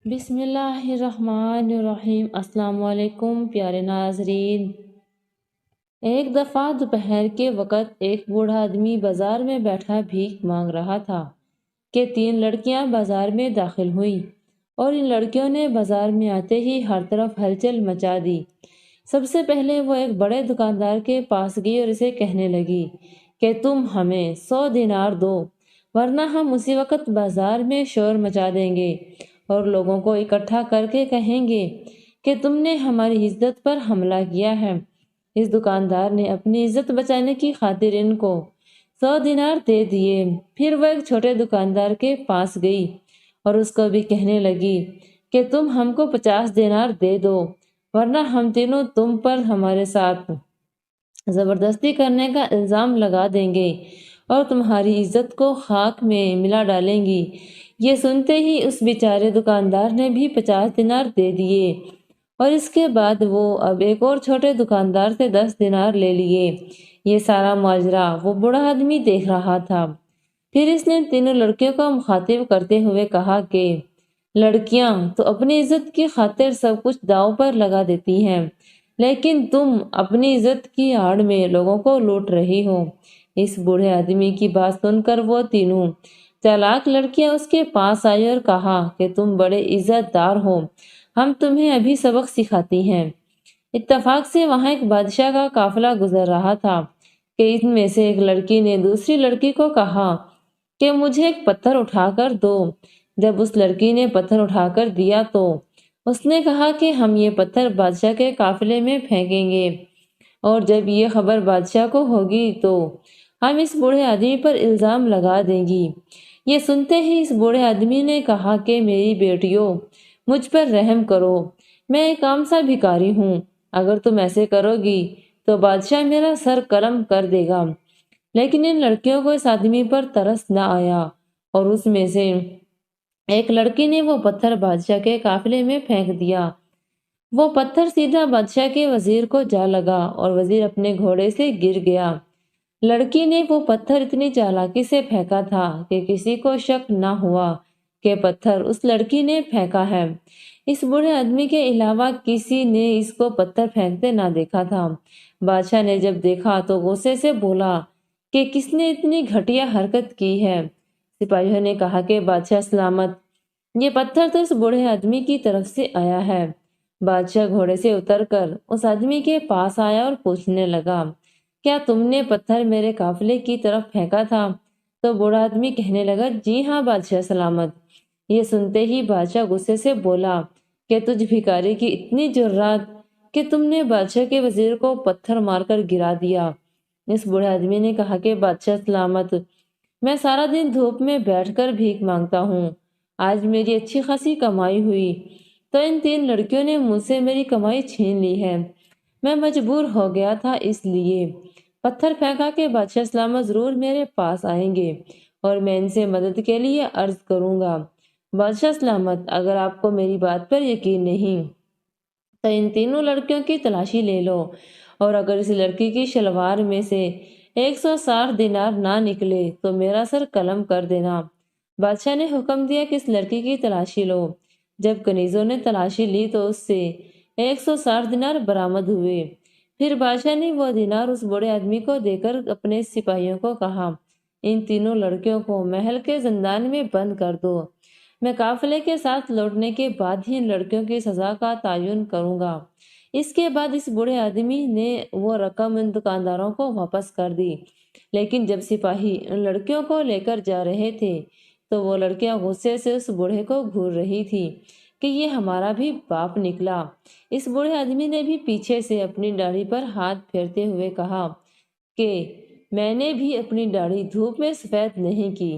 بسم اللہ الرحمن الرحیم۔ السلام علیکم پیارے ناظرین۔ ایک دفعہ دوپہر کے وقت ایک بوڑھا آدمی بازار میں بیٹھا بھیک مانگ رہا تھا کہ 3 لڑکیاں بازار میں داخل ہوئیں اور ان لڑکیوں نے بازار میں آتے ہی ہر طرف ہلچل مچا دی۔ سب سے پہلے وہ ایک بڑے دکاندار کے پاس گئی اور اسے کہنے لگی کہ تم ہمیں 100 دینار دو، ورنہ ہم اسی وقت بازار میں شور مچا دیں گے اور لوگوں کو اکٹھا کر کے کہیں گے کہ تم نے ہماری عزت پر حملہ کیا ہے۔ اس دکاندار نے اپنی عزت بچانے کی خاطر ان کو 100 دینار دے دیے۔ پھر وہ ایک چھوٹے دکاندار کے پاس گئی اور اس کو بھی کہنے لگی کہ تم ہم کو 50 دینار دے دو، ورنہ ہم تینوں تم پر ہمارے ساتھ زبردستی کرنے کا الزام لگا دیں گے اور تمہاری عزت کو خاک میں ملا ڈالیں گی۔ یہ سنتے ہی اس بیچارے دکاندار نے بھی 50 دینار دے دیے اور اس کے بعد وہ اب ایک اور چھوٹے دکاندار سے 10 دینار لے لیے۔ یہ سارا ماجرا وہ بوڑھا آدمی دیکھ رہا تھا۔ پھر اس نے تینوں لڑکیوں کو مخاطب کرتے ہوئے کہا کہ لڑکیاں تو اپنی عزت کی خاطر سب کچھ داؤ پر لگا دیتی ہیں، لیکن تم اپنی عزت کی آڑ میں لوگوں کو لوٹ رہی ہو۔ اس بوڑھے آدمی کی بات سن کر وہ تینوں چالاک لڑکیاں اس کے پاس آئی اور کہا کہ تم بڑے عزت دار ہو، ہم تمہیں ابھی سبق سکھاتی ہیں۔ اتفاق سے وہاں ایک بادشاہ کا قافلہ گزر رہا تھا کہ ان میں سے ایک لڑکی نے دوسری لڑکی کو کہا کہ مجھے ایک پتھر اٹھا کر دو۔ جب اس لڑکی نے پتھر اٹھا کر دیا تو اس نے کہا کہ ہم یہ پتھر بادشاہ کے قافلے میں پھینکیں گے اور جب یہ خبر بادشاہ کو ہوگی تو ہم اس بوڑھے آدمی پر الزام لگا دیں گی۔ یہ سنتے ہی اس بوڑھے آدمی نے کہا کہ میری بیٹیوں، مجھ پر رحم کرو، میں ایک عام سا بھکاری ہوں، اگر تم ایسے کرو گی تو بادشاہ میرا سر قلم کر دے گا۔ لیکن ان لڑکیوں کو اس آدمی پر ترس نہ آیا اور اس میں سے ایک لڑکی نے وہ پتھر بادشاہ کے قافلے میں پھینک دیا۔ وہ پتھر سیدھا بادشاہ کے وزیر کو جا لگا اور وزیر اپنے گھوڑے سے گر گیا۔ لڑکی نے وہ پتھر اتنی چالاکی سے پھینکا تھا کہ کسی کو شک نہ ہوا کہ پتھر اس لڑکی نے پھینکا ہے۔ اس بوڑھے آدمی کے علاوہ کسی نے اس کو پتھر پھینکتے نہ دیکھا تھا۔ بادشاہ نے جب دیکھا تو غصے سے بولا کہ کس نے اتنی گھٹیا حرکت کی ہے۔ سپاہیوں نے کہا کہ بادشاہ سلامت، یہ پتھر تو اس بوڑھے آدمی کی طرف سے آیا ہے۔ بادشاہ گھوڑے سے اتر کر اس آدمی کے پاس آیا اور پوچھنے لگا، کیا تم نے پتھر میرے قافلے کی طرف پھینکا تھا؟ تو بوڑھا آدمی کہنے لگا، جی ہاں بادشاہ سلامت۔ یہ سنتے ہی بادشاہ غصے سے بولا کہ تجھ بھکاری کی اتنی جرات کہ تم نے بادشاہ کے وزیر کو پتھر مار کر گرا دیا۔ اس بوڑھے آدمی نے کہا کہ بادشاہ سلامت، میں سارا دن دھوپ میں بیٹھ کر بھیک مانگتا ہوں، آج میری اچھی خاصی کمائی ہوئی تو ان 3 لڑکیوں نے مجھ سے میری کمائی چھین لی ہے، میں مجبور ہو گیا تھا، اس لیے پتھر پھینکا کہ بادشاہ سلامت ضرور میرے پاس آئیں گے اور میں ان سے مدد کے لیے عرض کروں گا۔ بادشاہ سلامت، اگر آپ کو میری بات پر یقین نہیں تو ان تینوں لڑکیوں کی تلاشی لے لو اور اگر اس لڑکی کی شلوار میں سے 160 دینار نہ نکلے تو میرا سر قلم کر دینا۔ بادشاہ نے حکم دیا کہ اس لڑکی کی تلاشی لو۔ جب کنیزوں نے تلاشی لی تو اس سے 160 دینار برآمد ہوئے۔ پھر بادشاہ نے وہ دینار اس بوڑھے آدمی کو دے کر اپنے سپاہیوں کو کہا، ان تینوں لڑکیوں کو محل کے زندان میں بند کر دو، میں قافلے کے ساتھ لوٹنے کے بعد ہی ان لڑکیوں کی سزا کا تعین کروں گا۔ اس کے بعد اس بوڑھے آدمی نے وہ رقم ان دکانداروں کو واپس کر دی۔ لیکن جب سپاہی ان لڑکیوں کو لے کر جا رہے تھے تو وہ لڑکیاں غصے سے اس بوڑھے کو گھور رہی تھی کہ یہ ہمارا بھی باپ نکلا۔ اس بوڑھے آدمی نے بھی پیچھے سے اپنی داڑھی پر ہاتھ پھیرتے ہوئے کہا کہ میں نے بھی اپنی داڑھی دھوپ میں سفید نہیں کی۔